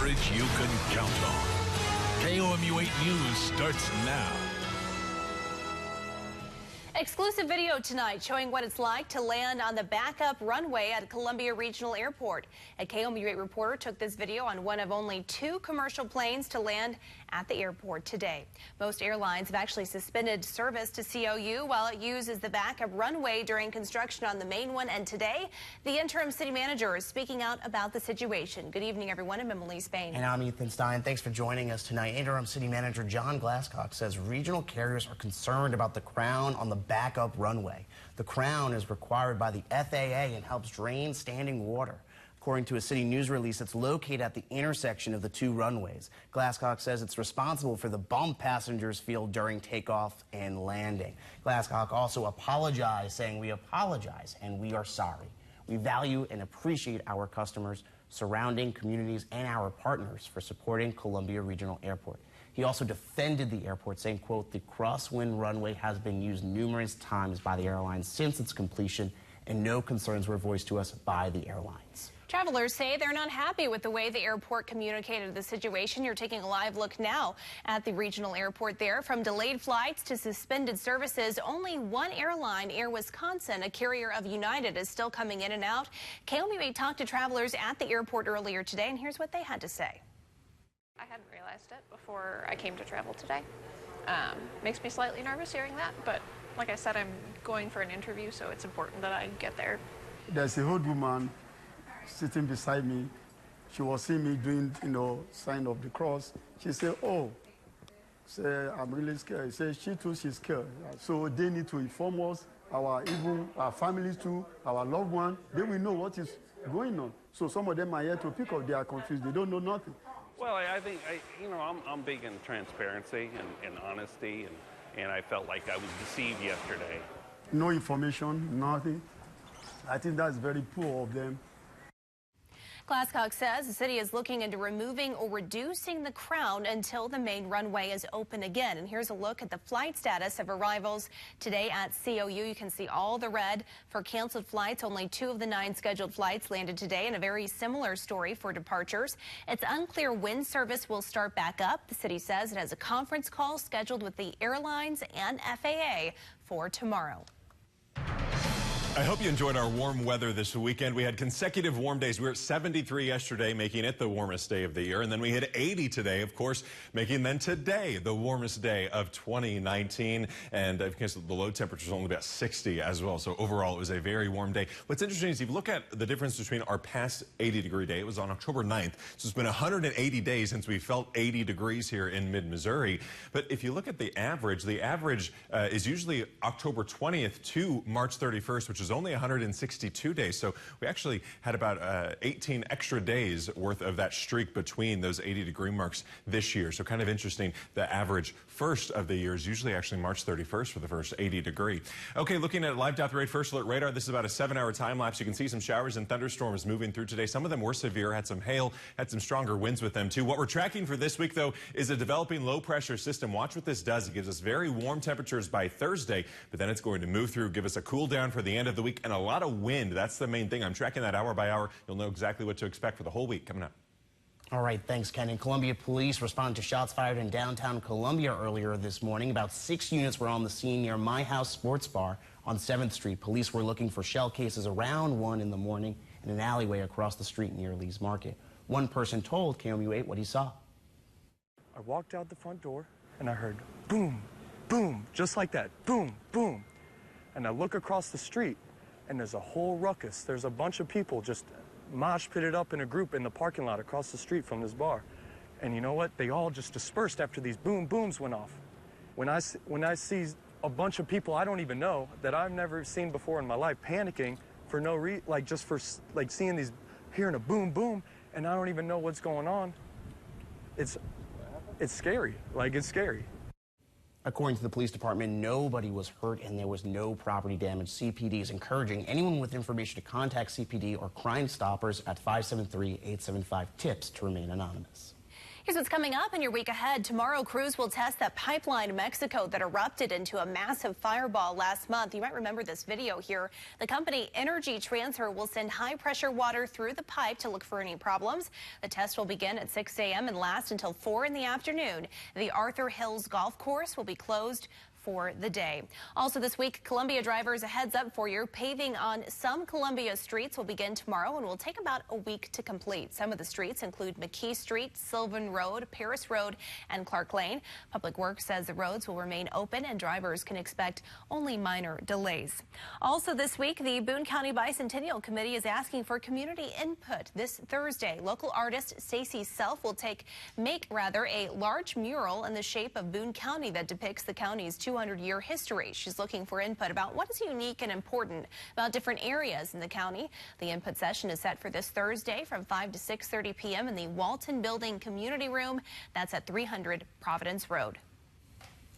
coverage you can count on. KOMU 8 News starts now. Exclusive video tonight showing what it's like to land on the backup runway at Columbia Regional Airport. A KOMU 8 reporter took this video on one of only 2 commercial planes to land at the airport today. Most airlines have actually suspended service to COU while it uses the backup runway during construction on the main one. And today, the interim city manager is speaking out about the situation. Good evening, everyone. I'm Emily Spain. And I'm Ethan Stein. Thanks for joining us tonight. Interim city manager John Glasscock says regional carriers are concerned about the crown on the backup runway. The crown is required by the FAA and helps drain standing water. According to a city news release, it's located at the intersection of the 2 runways. Glasscock says it's responsible for the bump passengers feel during takeoff and landing. Glasscock also apologized, saying, "We apologize and we are sorry. We value and appreciate our customers, surrounding communities, and our partners for supporting Columbia Regional Airport." He also defended the airport, saying, quote, "The crosswind runway has been used numerous times by the airlines since its completion, and no concerns were voiced to us by the airlines." Travelers say they're not happy with the way the airport communicated the situation. You're taking a live look now at the regional airport there. From delayed flights to suspended services, only one airline, Air Wisconsin, a carrier of United, is still coming in and out. KOMU 8 talked to travelers at the airport earlier today, and here's what they had to say. I hadn't realized it before I came to travel today. Makes me slightly nervous hearing that, but like I said, I'm going for an interview, so it's important that I get there. There's a old woman sitting beside me. She was seeing me doing, sign of the cross. She said, "Oh, I'm really scared." She said she too, she's scared. So they need to inform us, even our families too, our loved ones. They will know what is going on. So some of them are here to pick up. They are confused. They don't know nothing. Well, I think, I'm big in transparency and honesty, and I felt like I was deceived yesterday. No information, nothing. I think that's very poor of them. Glasscock says the city is looking into removing or reducing the crown until the main runway is open again. And here's a look at the flight status of arrivals today at COU. You can see all the red for canceled flights. Only 2 of the 9 scheduled flights landed today, and a very similar story for departures. It's unclear when service will start back up. The city says it has a conference call scheduled with the airlines and FAA for tomorrow. I hope you enjoyed our warm weather this weekend. We had consecutive warm days. We were at 73 yesterday, making it the warmest day of the year. And then we hit 80 today, of course, making then today the warmest day of 2019. And of course, the low temperature is only about 60 as well. So overall, it was a very warm day. What's interesting is if you look at the difference between our past 80-degree day, it was on October 9th. So it's been 180 days since we felt 80 degrees here in mid-Missouri. But if you look at the average is usually October 20th to March 31st, which is only 162 days. So we actually had about 18 extra days worth of that streak between those 80-degree marks this year. So kind of interesting. The average first of the year is usually actually March 31st for the first 80-degree. Okay, looking at live.the First Alert radar, this is about a 7-hour time lapse. You can see some showers and thunderstorms moving through today. Some of them were severe, had some hail, had some stronger winds with them too. What we're tracking for this week, though, is a developing low pressure system. Watch what this does. It gives us very warm temperatures by Thursday, but then it's going to move through, give us a cool down for the end of the week, and a lot of wind. That's the main thing. I'm tracking that hour by hour. You'll know exactly what to expect for the whole week coming up. All right, thanks, Ken. And Columbia police responded to shots fired in downtown Columbia earlier this morning. About 6 units were on the scene near My House Sports Bar on 7th Street. Police were looking for shell cases around 1 in the morning in an alleyway across the street near Lee's Market. One person told KOMU 8 what he saw. I walked out the front door and I heard boom, boom, just like that, boom, boom. And I look across the street and there's a whole ruckus. There's a bunch of people just mosh pitted up in a group in the parking lot across the street from this bar. And you know what? They all just dispersed after these boom booms went off. When I see a bunch of people I don't even know that I've never seen before in my life panicking for no reason, just for seeing these, hearing a boom boom, and I don't even know what's going on. It's scary. It's scary. According to the police department, nobody was hurt and there was no property damage. CPD is encouraging anyone with information to contact CPD or Crime Stoppers at 573-875-TIPS to remain anonymous. Here's what's coming up in your week ahead. Tomorrow, crews will test that pipeline in Mexico that erupted into a massive fireball last month. You might remember this video here. The company Energy Transfer will send high-pressure water through the pipe to look for any problems. The test will begin at 6 a.m. and last until 4 in the afternoon. The Arthur Hills Golf Course will be closed for the day. Also this week, Columbia drivers, a heads up for you. Paving on some Columbia streets will begin tomorrow and will take about a week to complete. Some of the streets include McKee Street, Sylvan Road, Paris Road, and Clark Lane. Public Works says the roads will remain open and drivers can expect only minor delays. Also this week, the Boone County Bicentennial Committee is asking for community input. This Thursday, local artist Stacey Self will make a large mural in the shape of Boone County that depicts the county's 200-year history. She's looking for input about what is unique and important about different areas in the county. The input session is set for this Thursday from 5 to 6:30 p.m. in the Walton Building Community Room. That's at 300 Providence Road.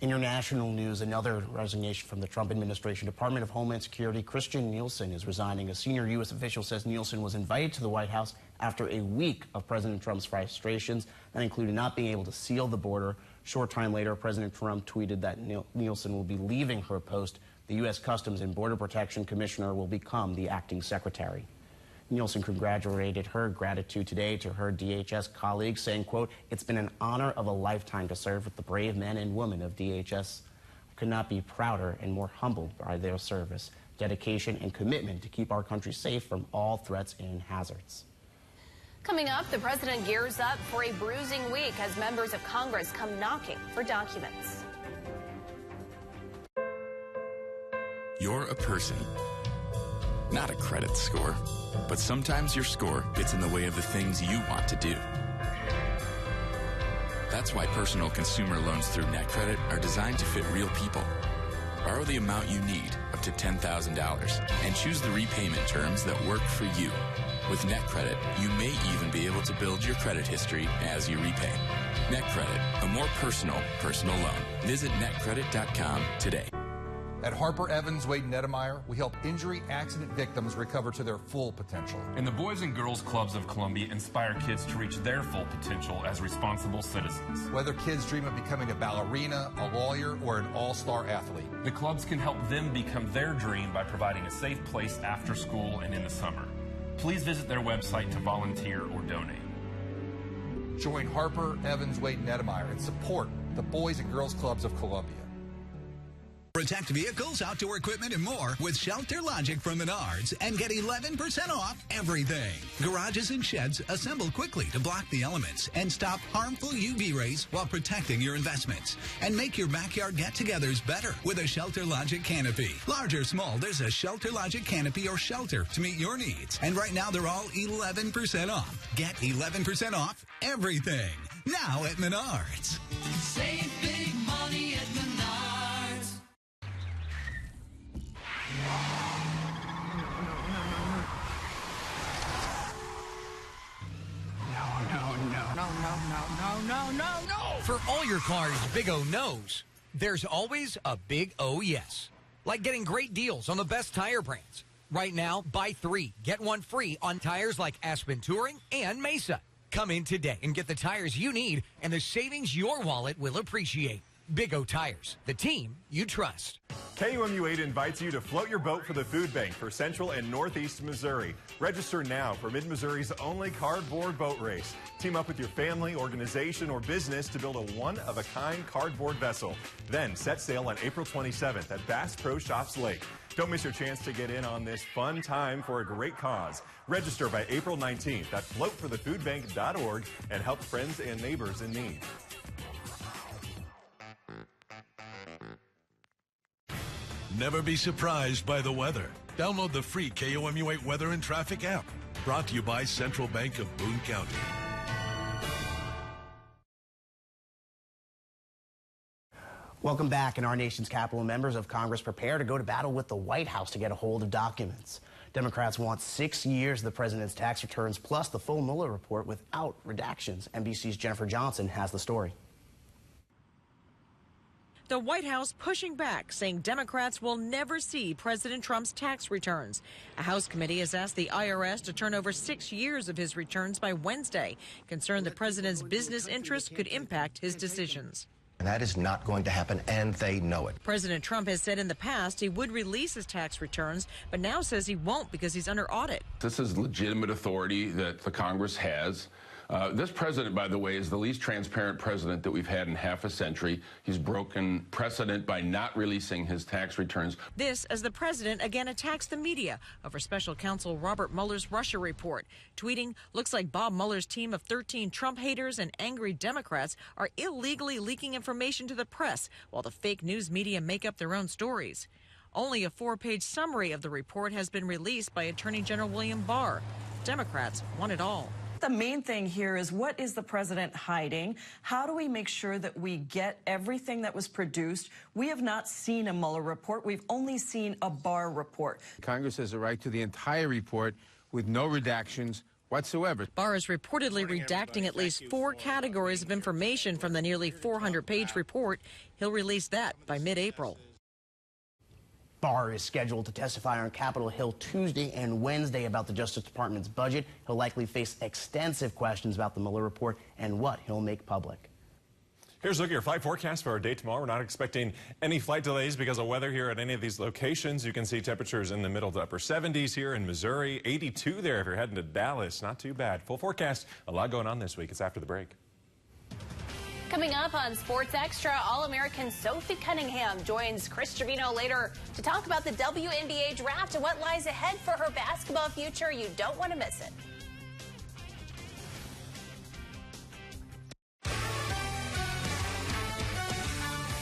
In your national news, another resignation from the Trump administration. Department of Homeland Security Christian Nielsen is resigning. A senior U.S. official says Nielsen was invited to the White House after a week of President Trump's frustrations. That included not being able to seal the border. Short time later, President Trump tweeted that Nielsen will be leaving her post. The U.S. Customs and Border Protection Commissioner will become the acting secretary. Nielsen congratulated her gratitude today to her DHS colleagues, saying, quote, "It's been an honor of a lifetime to serve with the brave men and women of DHS. I could not be prouder and more humbled by their service, dedication, and commitment to keep our country safe from all threats and hazards." Coming up, the president gears up for a bruising week as members of Congress come knocking for documents. You're a person, not a credit score. But sometimes your score gets in the way of the things you want to do. That's why personal consumer loans through NetCredit are designed to fit real people. Borrow the amount you need, up to $10,000, and choose the repayment terms that work for you. With NetCredit, you may even be able to build your credit history as you repay. NetCredit, a more personal loan. Visit netcredit.com today. At Harper Evans Wade & Edemeyer, we help injury accident victims recover to their full potential. And the Boys and Girls Clubs of Columbia inspire kids to reach their full potential as responsible citizens. Whether kids dream of becoming a ballerina, a lawyer, or an all-star athlete, the clubs can help them become their dream by providing a safe place after school and in the summer. Please visit their website to volunteer or donate. Join Harper Evans Wade & Edemeyer and support the Boys and Girls Clubs of Columbia. Protect vehicles, outdoor equipment, and more with Shelter Logic from Menards and get 11% off everything. Garages and sheds assemble quickly to block the elements and stop harmful UV rays while protecting your investments. And make your backyard get-togethers better with a Shelter Logic canopy. Large or small, there's a Shelter Logic canopy or shelter to meet your needs. And right now, they're all 11% off. Get 11% off everything now at Menards. Save big money at Menards. No. For all your cars Big O knows, there's always a Big O yes. Like getting great deals on the best tire brands. Right now, buy 3, get 1 free on tires like Aspen Touring and Mesa. Come in today and get the tires you need and the savings your wallet will appreciate. Big O Tires, the team you trust. KUMU8 invites you to float your boat for the food bank for Central and Northeast Missouri. Register now for Mid-Missouri's only cardboard boat race. Team up with your family, organization, or business to build a one-of-a-kind cardboard vessel. Then set sail on April 27th at Bass Pro Shops Lake. Don't miss your chance to get in on this fun time for a great cause. Register by April 19th at floatforthefoodbank.org and help friends and neighbors in need. Never be surprised by the weather. Download the free KOMU8 Weather and Traffic app. Brought to you by Central Bank of Boone County. Welcome back. In our nation's capital, members of Congress prepare to go to battle with the White House to get a hold of documents. Democrats want 6 years of the president's tax returns plus the full Mueller report without redactions. NBC's Jennifer Johnson has the story. The White House pushing back, saying Democrats will never see President Trump's tax returns. A House committee has asked the IRS to turn over 6 years of his returns by Wednesday, concerned the president's business interests could impact his decisions. And that is not going to happen, and they know it. President Trump has said in the past he would release his tax returns, but now says he won't because he's under audit. This is legitimate authority that the Congress has. This president, by the way, is the least transparent president that we've had in half a century. He's broken precedent by not releasing his tax returns. This as the president again attacks the media over special counsel Robert Mueller's Russia report, tweeting, "Looks like Bob Mueller's team of 13 Trump haters and angry Democrats are illegally leaking information to the press while the fake news media make up their own stories." Only a 4-page summary of the report has been released by Attorney General William Barr. Democrats want it all. The main thing here is, what is the president hiding? How do we make sure that we get everything that was produced? We have not seen a Mueller report. We've only seen a Barr report. Congress has a right to the entire report with no redactions whatsoever. Barr is reportedly redacting at least 4 categories of information from the nearly 400-page report. He'll release that by mid-April. Barr is scheduled to testify on Capitol Hill Tuesday and Wednesday about the Justice Department's budget. He'll likely face extensive questions about the Mueller report and what he'll make public. Here's a look at your flight forecast for our day tomorrow. We're not expecting any flight delays because of weather here at any of these locations. You can see temperatures in the middle to upper 70s here in Missouri. 82 there if you're heading to Dallas. Not too bad. Full forecast. A lot going on this week. It's after the break. Coming up on Sports Extra, All-American Sophie Cunningham joins Chris Trevino later to talk about the WNBA draft and what lies ahead for her basketball future. You don't want to miss it.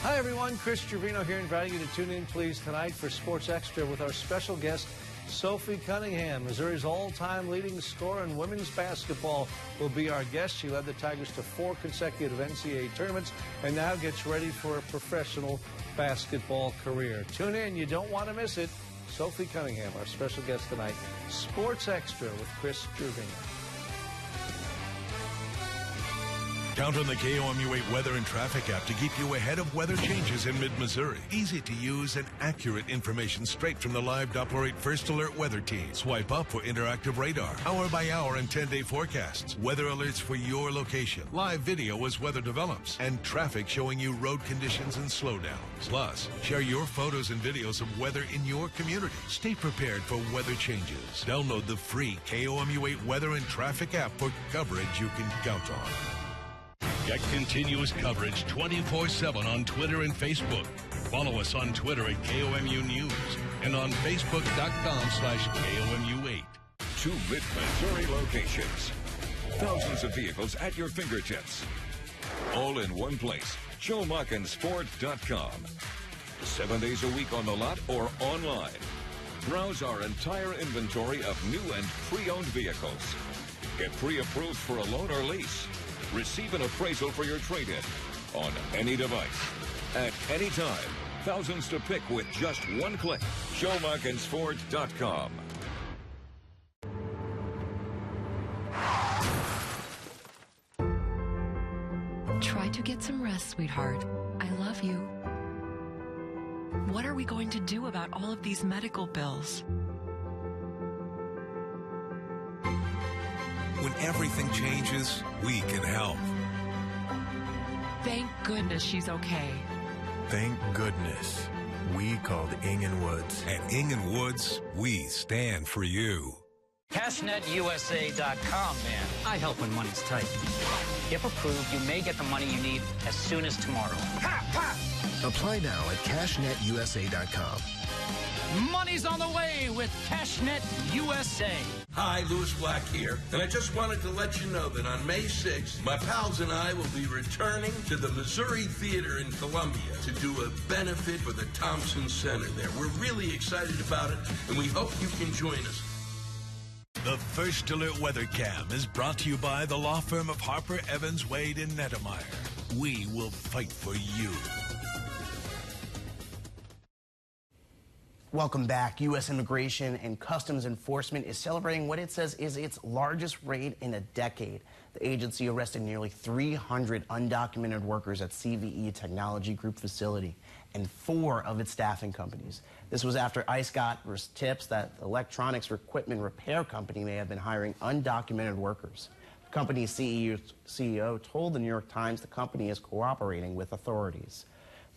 Hi, everyone. Chris Trevino here, inviting you to tune in, please, tonight for Sports Extra with our special guest, Sophie Cunningham, Missouri's all-time leading scorer in women's basketball, will be our guest. She led the Tigers to 4 consecutive NCAA tournaments and now gets ready for a professional basketball career. Tune in. You don't want to miss it. Sophie Cunningham, our special guest tonight. Sports Extra with Chris Trevino. Count on the KOMU8 weather and traffic app to keep you ahead of weather changes in mid-Missouri. Easy to use and accurate information straight from the live Doppler 8 First Alert weather team. Swipe up for interactive radar, hour-by-hour and 10-day forecasts, weather alerts for your location, live video as weather develops, and traffic showing you road conditions and slowdowns. Plus, share your photos and videos of weather in your community. Stay prepared for weather changes. Download the free KOMU8 weather and traffic app for coverage you can count on. Get continuous coverage 24/7 on Twitter and Facebook. Follow us on Twitter at KOMU News and on Facebook.com/KOMU8. 2 mid-Missouri locations. Thousands of vehicles at your fingertips. All in one place. JoeMachensFord.com. 7 days a week on the lot or online. Browse our entire inventory of new and pre-owned vehicles. Get pre-approved for a loan or lease. Receive an appraisal for your trade-in on any device, at any time. Thousands to pick with just one click. JoeMachensFord.com. Try to get some rest, sweetheart. I love you. What are we going to do about all of these medical bills? When everything changes, we can help. Thank goodness she's okay. Thank goodness. We called Ing & Woods. At Ing & Woods, we stand for you. CashNetUSA.com, man. I help when money's tight. If approved, you may get the money you need as soon as tomorrow. Ha! Ha! Apply now at CashNetUSA.com. Money's on the way with CashNet USA. Hi, Louis Black here, and I just wanted to let you know that on May 6th, my pals and I will be returning to the Missouri Theater in Columbia to do a benefit for the Thompson Center there. We're really excited about it, and we hope you can join us. The First Alert Weather Cam is brought to you by the law firm of Harper, Evans, Wade, and Nettemeyer. We will fight for you. Welcome back. U.S. Immigration and Customs Enforcement is celebrating what it says is its largest raid in a decade. The agency arrested nearly 300 undocumented workers at CVE Technology Group facility and 4 of its staffing companies. This was after ICE got tips that the electronics equipment repair company may have been hiring undocumented workers. The company's CEO told the New York Times the company is cooperating with authorities.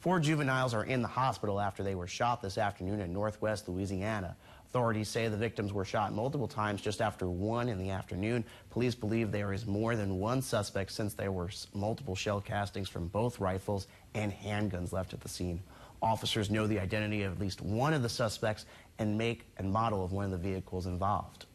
4 juveniles are in the hospital after they were shot this afternoon in Northwest Louisiana. Authorities say the victims were shot multiple times just after 1 in the afternoon. Police believe there is more than one suspect since there were multiple shell castings from both rifles and handguns left at the scene. Officers know the identity of at least one of the suspects and make and model of one of the vehicles involved.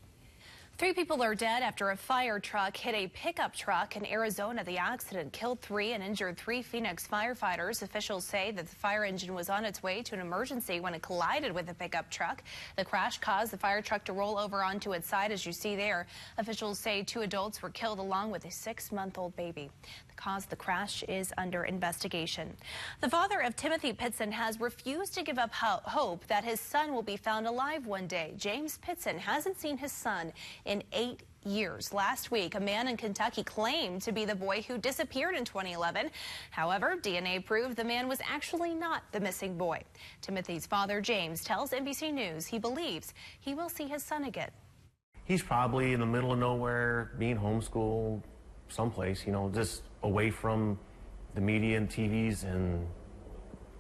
3 people are dead after a fire truck hit a pickup truck in Arizona. The accident killed 3 and injured 3 Phoenix firefighters. Officials say that the fire engine was on its way to an emergency when it collided with a pickup truck. The crash caused the fire truck to roll over onto its side, as you see there. Officials say 2 adults were killed along with a 6-month-old baby. The cause of the crash is under investigation. The father of Timothy Pitson has refused to give up hope that his son will be found alive one day. James Pitson hasn't seen his son in 8 years. Last week, a man in Kentucky claimed to be the boy who disappeared in 2011. However, DNA proved the man was actually not the missing boy. Timothy's father, James, tells NBC News he believes he will see his son again. He's probably in the middle of nowhere, being homeschooled someplace, you know, just away from the media and TVs and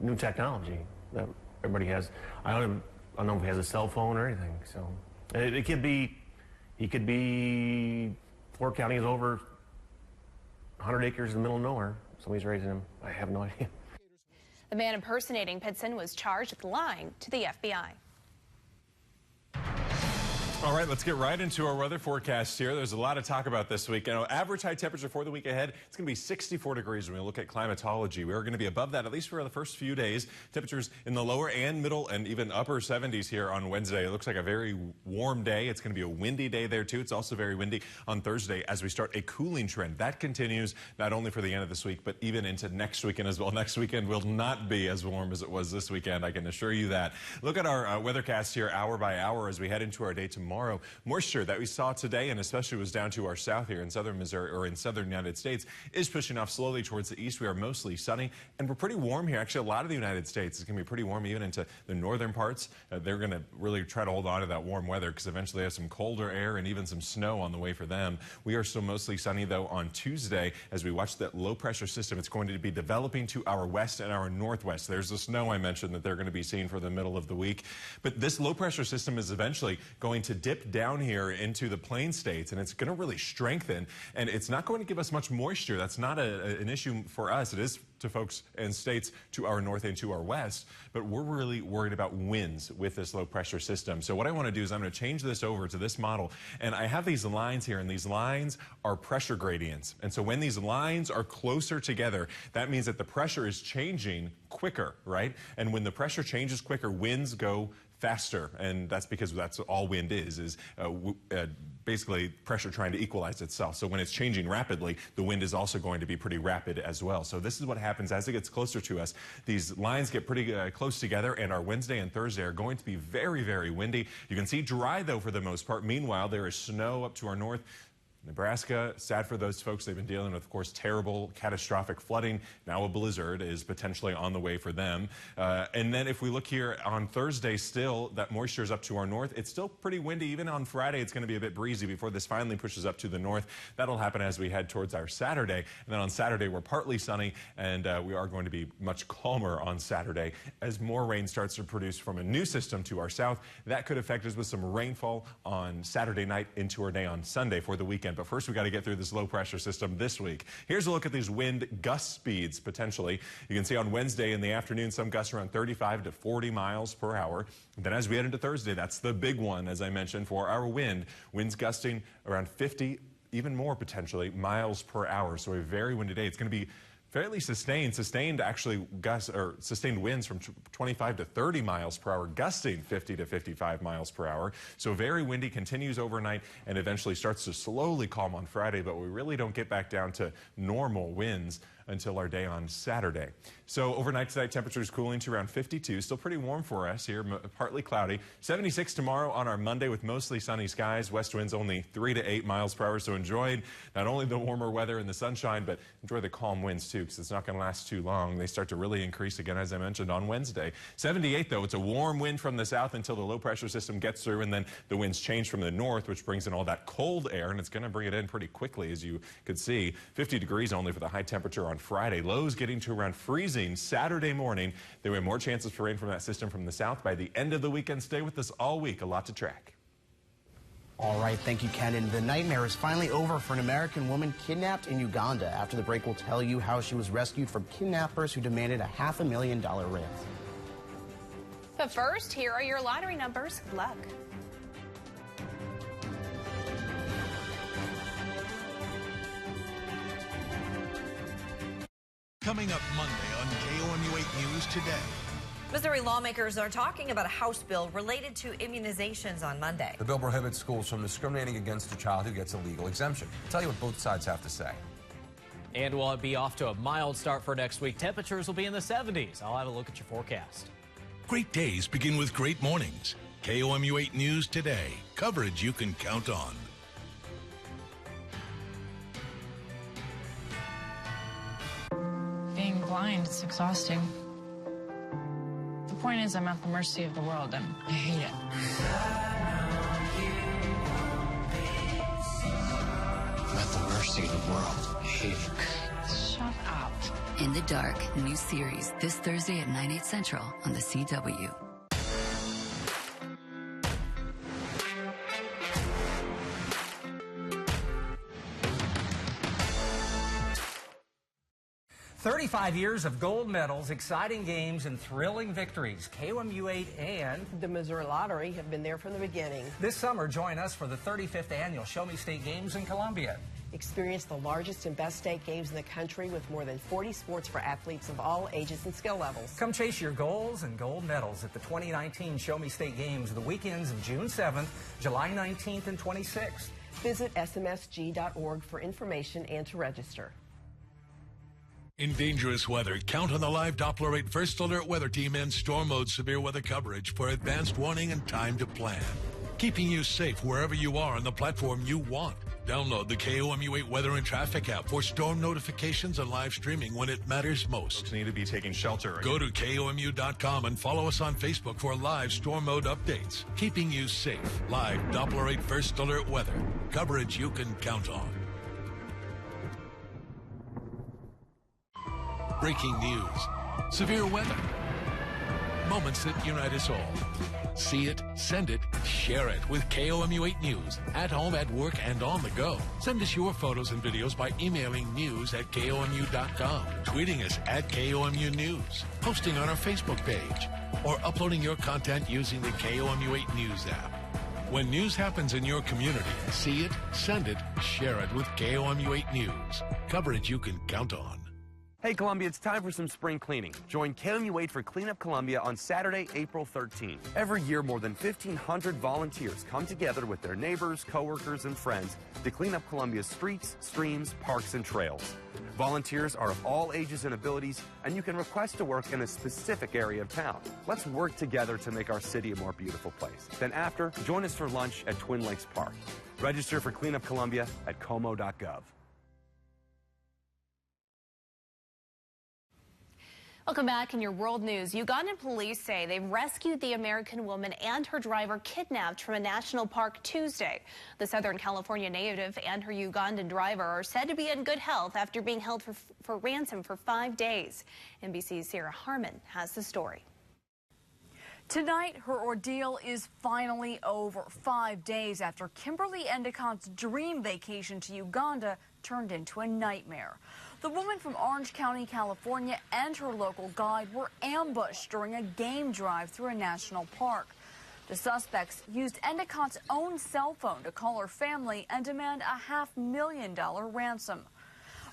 new technology that everybody has. I don't know if he has a cell phone or anything, so it could be. He could be 4 counties over, 100 acres in the middle of nowhere. Somebody's raising him. I have no idea. The man impersonating Pitson was charged with lying to the FBI. All right, let's get right into our weather forecast here. There's a lot of talk about this week. You know, average high temperature for the week ahead, it's going to be 64 degrees when we look at climatology. We are going to be above that, at least for the first few days. Temperatures in the lower and middle and even upper 70s here on Wednesday. It looks like a very warm day. It's going to be a windy day there, too. It's also very windy on Thursday as we start a cooling trend. That continues not only for the end of this week, but even into next weekend as well. Next weekend will not be as warm as it was this weekend, I can assure you that. Look at our weathercast here hour by hour as we head into our day tomorrow. Moisture that we saw today, and especially was down to our south here in southern Missouri or in southern United States, is pushing off slowly towards the east. We are mostly sunny, and we're pretty warm here. Actually, a lot of the United States is going to be pretty warm even into the northern parts. They're going to really try to hold on to that warm weather because eventually they have some colder air and even some snow on the way for them. We are still mostly sunny, though, on Tuesday as we watch that low-pressure system. It's going to be developing to our west and our northwest. There's the snow I mentioned that they're going to be seeing for the middle of the week. But this low-pressure system is eventually going to dip down here into the plain states, and it's going to really strengthen, and it's not going to give us much moisture. That's not an issue for us. It is to folks and states to our north and to our west, but we're really worried about winds with this low pressure system. So what I want to do is I'm going to change this over to this model, and I have these lines here, and these lines are pressure gradients. And so when these lines are closer together, that means that the pressure is changing quicker, right? And when the pressure changes quicker, winds go faster, and that's because that's all wind is basically pressure trying to equalize itself. So when it's changing rapidly, the wind is also going to be pretty rapid as well. So this is what happens as it gets closer to us. These lines get pretty close together, and our Wednesday and Thursday are going to be very, very windy. You can see dry, though, for the most part. Meanwhile, there is snow up to our north. Nebraska, sad for those folks. They've been dealing with, of course, terrible, catastrophic flooding. Now a blizzard is potentially on the way for them. And then if we look here on Thursday, still, that moisture is up to our north. It's still pretty windy. Even on Friday, it's going to be a bit breezy before this finally pushes up to the north. That'll happen as we head towards our Saturday. And then on Saturday, we're partly sunny, and we are going to be much calmer on Saturday as more rain starts to produce from a new system to our south. That could affect us with some rainfall on Saturday night into our day on Sunday for the weekend. But first, we got to get through this low pressure system this week. Here's a look at these wind gust speeds potentially. You can see on Wednesday in the afternoon, some gusts around 35 to 40 miles per hour. And then as we head into Thursday, that's the big one, as I mentioned, for our wind. Winds gusting around 50, even more potentially, miles per hour. So a very windy day. It's going to be fairly sustained actually gusts or sustained winds from 25 to 30 miles per hour, gusting 50 to 55 miles per hour. So very windy, continues overnight, and eventually starts to slowly calm on Friday, but we really don't get back down to normal winds until our day on Saturday. So overnight tonight, temperatures cooling to around 52. Still pretty warm for us here, partly cloudy. 76 tomorrow on our Monday with mostly sunny skies. West winds only 3 to 8 miles per hour. So enjoy not only the warmer weather and the sunshine, but enjoy the calm winds too, because it's not going to last too long. They start to really increase again, as I mentioned, on Wednesday. 78 though, it's a warm wind from the south until the low pressure system gets through, and then the winds change from the north, which brings in all that cold air, and it's going to bring it in pretty quickly, as you could see. 50 degrees only for the high temperature on Friday. Lows getting to around freezing Saturday morning. There were more chances for rain from that system from the south by the end of the weekend. Stay with us all week. A lot to track. All right, thank you, Ken. And the nightmare is finally over for an American woman kidnapped in Uganda. After the break, we'll tell you how she was rescued from kidnappers who demanded a $500,000 ransom. But first, here are your lottery numbers. Good luck. Coming up Monday on KOMU 8 News Today. Missouri lawmakers are talking about a House bill related to immunizations on Monday. The bill prohibits schools from discriminating against a child who gets a legal exemption. I'll tell you what both sides have to say. And we'll be off to a mild start for next week. Temperatures will be in the 70s. I'll have a look at your forecast. Great days begin with great mornings. KOMU 8 News Today. Coverage you can count on. Being blind is exhausting. The point is, I'm at the mercy of the world, and I hate it. I'm at the mercy of the world. I hate it. Shut up. In the Dark, new series this Thursday at 9/8 Central on the CW. "35 years of gold medals, exciting games, and thrilling victories. KOMU 8 and the Missouri Lottery have been there from the beginning. This summer, join us for the 35th annual Show Me State Games in Columbia. Experience the largest and best state games in the country with more than 40 sports for athletes of all ages and skill levels. Come chase your goals and gold medals at the 2019 Show Me State Games the weekends of June 7th, July 19th, and 26th. Visit smsg.org for information and to register. In dangerous weather, count on the live Doppler 8 First Alert Weather Team and Storm Mode severe weather coverage for advanced warning and time to plan. Keeping you safe wherever you are on the platform you want. Download the KOMU 8 Weather and Traffic app for storm notifications and live streaming when it matters most. Folks need to be taking shelter. Go to KOMU.com and follow us on Facebook for live storm mode updates. Keeping you safe. Live Doppler 8 First Alert Weather. Coverage you can count on. Breaking news. Severe weather. Moments that unite us all. See it, send it, share it with KOMU 8 News. At home, at work, and on the go. Send us your photos and videos by emailing news@KOMU.com, tweeting us @KOMU News, posting on our Facebook page, or uploading your content using the KOMU 8 News app. When news happens in your community, see it, send it, share it with KOMU 8 News. Coverage you can count on. Hey Columbia, it's time for some spring cleaning. Join KOMU 8 for Clean Up Columbia on Saturday, April 13th. Every year, more than 1,500 volunteers come together with their neighbors, coworkers, and friends to clean up Columbia's streets, streams, parks, and trails. Volunteers are of all ages and abilities, and you can request to work in a specific area of town. Let's work together to make our city a more beautiful place. Then after, join us for lunch at Twin Lakes Park. Register for Clean Up Columbia at como.gov. Welcome back in your world news. Ugandan police say they've rescued the American woman and her driver kidnapped from a national park Tuesday. The Southern California native and her Ugandan driver are said to be in good health after being held for ransom for 5 days. NBC's Sarah Harmon has the story. Tonight, her ordeal is finally over. 5 days after Kimberly Endicott's dream vacation to Uganda turned into a nightmare. The woman from Orange County, California, and her local guide were ambushed during a game drive through a national park. The suspects used Endicott's own cell phone to call her family and demand a $500,000 ransom.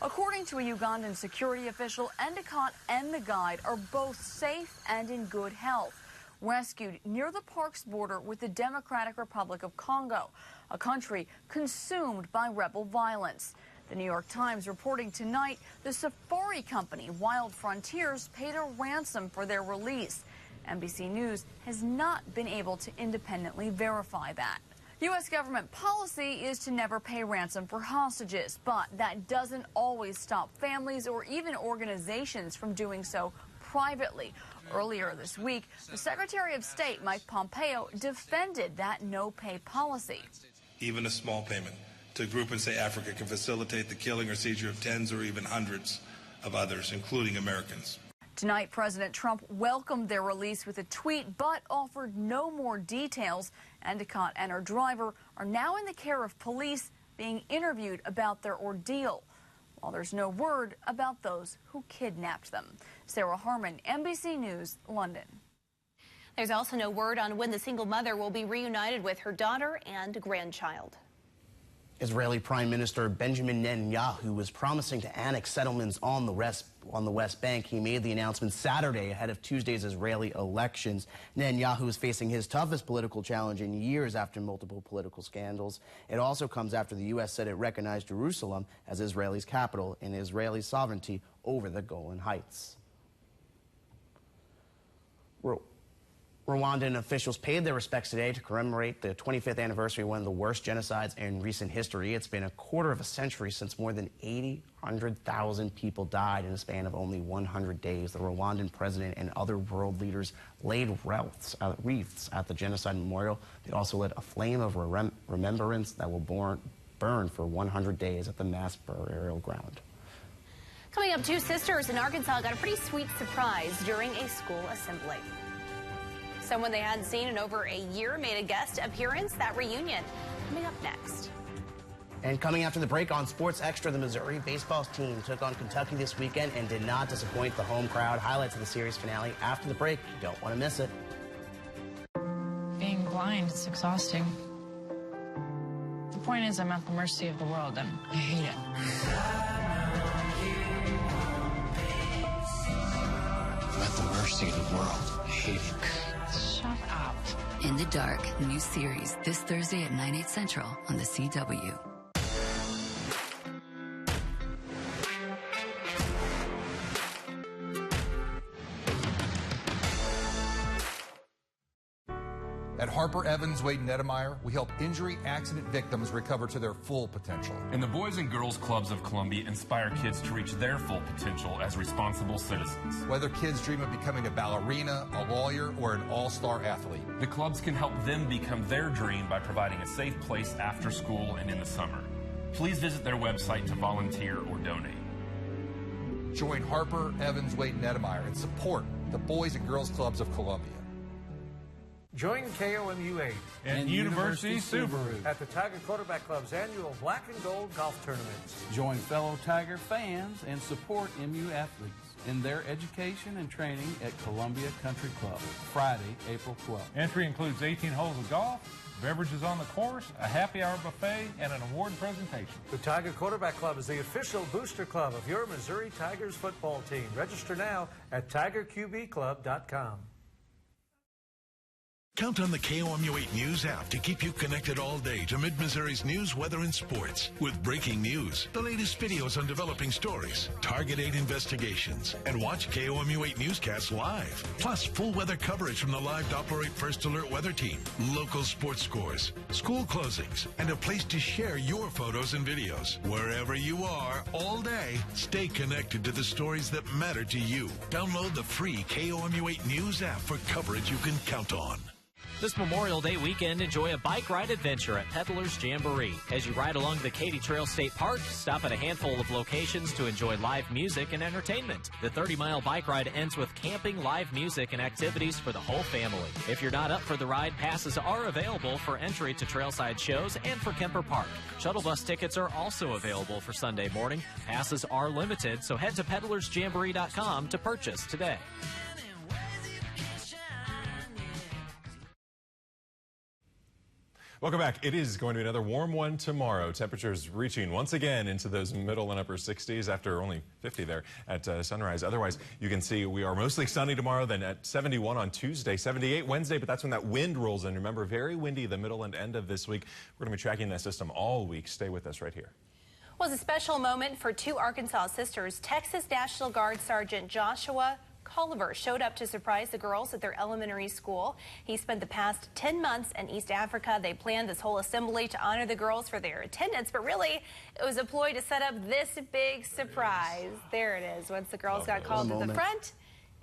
According to a Ugandan security official, Endicott and the guide are both safe and in good health, rescued near the park's border with the Democratic Republic of Congo, a country consumed by rebel violence. The New York Times reporting tonight the safari company Wild Frontiers paid a ransom for their release. NBC News has not been able to independently verify that. U.S. government policy is to never pay ransom for hostages, but that doesn't always stop families or even organizations from doing so privately. Earlier this week, the Secretary of State, Mike Pompeo, defended that no-pay policy. Even a small payment to a group in, say, Africa can facilitate the killing or seizure of tens or even hundreds of others, including Americans. Tonight, President Trump welcomed their release with a tweet, but offered no more details. Endicott and her driver are now in the care of police, being interviewed about their ordeal, while there's no word about those who kidnapped them. Sarah Harmon, NBC News, London. There's also no word on when the single mother will be reunited with her daughter and grandchild. Israeli Prime Minister Benjamin Netanyahu was promising to annex settlements on the West Bank. He made the announcement Saturday ahead of Tuesday's Israeli elections. Netanyahu is facing his toughest political challenge in years after multiple political scandals. It also comes after the U.S. said it recognized Jerusalem as Israel's capital and Israeli sovereignty over the Golan Heights. Rwandan officials paid their respects today to commemorate the 25th anniversary of one of the worst genocides in recent history. It's been a quarter of a century since more than 100,000 people died in a span of only 100 days. The Rwandan president and other world leaders laid wreaths at the genocide memorial. They also lit a flame of remembrance that will burn for 100 days at the mass burial ground. Coming up, two sisters in Arkansas got a pretty sweet surprise during a school assembly. Someone they hadn't seen in over a year made a guest appearance. That reunion coming up next. And coming after the break on Sports Extra, the Missouri baseball team took on Kentucky this weekend and did not disappoint the home crowd. Highlights of the series finale after the break. You don't want to miss it. Being blind, it's exhausting. The point is, I'm at the mercy of the world, and I hate it. I'm at the mercy of the world. I hate it. Shut up. In the Dark, new series this Thursday at 9/8 Central on the CW. At Harper Evans Wade Nettemeyer, we help injury accident victims recover to their full potential. And the Boys and Girls Clubs of Columbia inspire kids to reach their full potential as responsible citizens. Whether kids dream of becoming a ballerina, a lawyer, or an all-star athlete, the clubs can help them become their dream by providing a safe place after school and in the summer. Please visit their website to volunteer or donate. Join Harper Evans Wade Nettemeyer and support the Boys and Girls Clubs of Columbia. Join KOMU8 and University Subaru at the Tiger Quarterback Club's annual Black and Gold Golf Tournaments. Join fellow Tiger fans and support MU athletes in their education and training at Columbia Country Club, Friday, April 12th. Entry includes 18 holes of golf, beverages on the course, a happy hour buffet, and an award presentation. The Tiger Quarterback Club is the official booster club of your Missouri Tigers football team. Register now at tigerqbclub.com. Count on the KOMU8 News app to keep you connected all day to Mid-Missouri's news, weather, and sports. With breaking news, the latest videos on developing stories, Target 8 investigations, and watch KOMU8 newscasts live. Plus, full weather coverage from the live Doppler 8 First Alert weather team, local sports scores, school closings, and a place to share your photos and videos. Wherever you are, all day, stay connected to the stories that matter to you. Download the free KOMU8 News app for coverage you can count on. This Memorial Day weekend, enjoy a bike ride adventure at Peddler's Jamboree. As you ride along the Katy Trail State Park, stop at a handful of locations to enjoy live music and entertainment. The 30-mile bike ride ends with camping, live music, and activities for the whole family. If you're not up for the ride, passes are available for entry to trailside shows and for Kemper Park. Shuttle bus tickets are also available for Sunday morning. Passes are limited, so head to peddlersjamboree.com to purchase today. Welcome back. It is going to be another warm one tomorrow. Temperatures reaching once again into those middle and upper 60s after only 50 there at sunrise. Otherwise, you can see we are mostly sunny tomorrow, then at 71 on Tuesday, 78 Wednesday, but that's when that wind rolls in. Remember, very windy the middle and end of this week. We're going to be tracking that system all week. Stay with us right here. Was a special moment for two Arkansas sisters. Texas National Guard Sergeant Joshua Culver showed up to surprise the girls at their elementary school. He spent the past 10 months in East Africa. They planned this whole assembly to honor the girls for their attendance, but really it was a ploy to set up this big surprise. There it is. Once the girls got called to the front,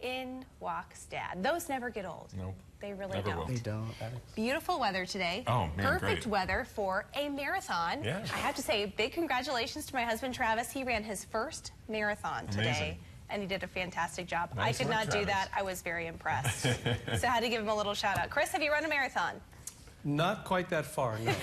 in walks Dad. Those never get old. Nope. They really Never don't. will. They don't. Beautiful weather today. Oh, man, Perfect great. weather for a marathon. Yeah. I have to say, big congratulations to my husband, Travis. He ran his first marathon today. Amazing. And he did a fantastic job. Nice I could work, not do Travis. that. I was very impressed. So I had to give him a little shout out. Chris, have you run a marathon? Not quite that far, no.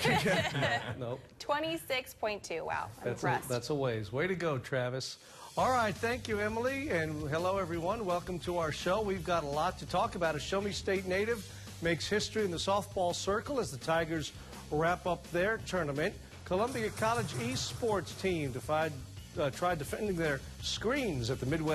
No. 26.2. Wow. I'm impressed. That's a ways. Way to go, Travis. All right, thank you, Emily, and hello, everyone. Welcome to our show. We've got a lot to talk about. A Show Me State native makes history in the softball circle as the Tigers wrap up their tournament. Columbia College eSports team tried defending their screens at the Midwest